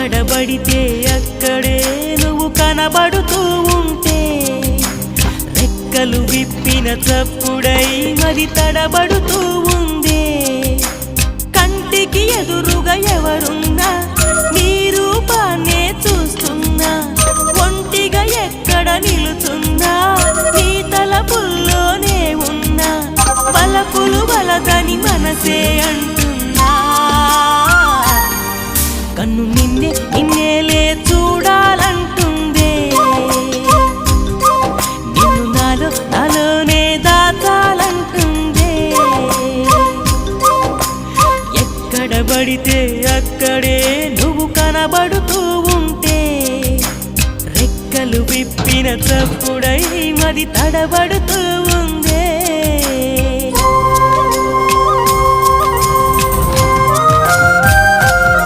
ఎక్కడబడితే అక్కడే నువ్వు కనబడుతూ ఉంటే రెక్కలు విప్పిన చప్పుడై మరి తడబడుతూ ఉందే కంటికి ఎదురుగా ఎవరున్నా నీ రూపాన్నే చూస్తున్నా ఒంటిగా ఎక్కడ నిలుచున్నా నీ తలపుల్లోనే ఉన్నా బలపులు వలదని మనసే అంటున్నా కన్ను నిన్నేలే చూడాలంటుందే నిన్ను నాలోనే దాచాలంటుందే ఎక్కడబడితే అక్కడే నువ్వు కనబడుతూ ఉంటే రెక్కలు విప్పిన చప్పుడై మరి తడబడుతూ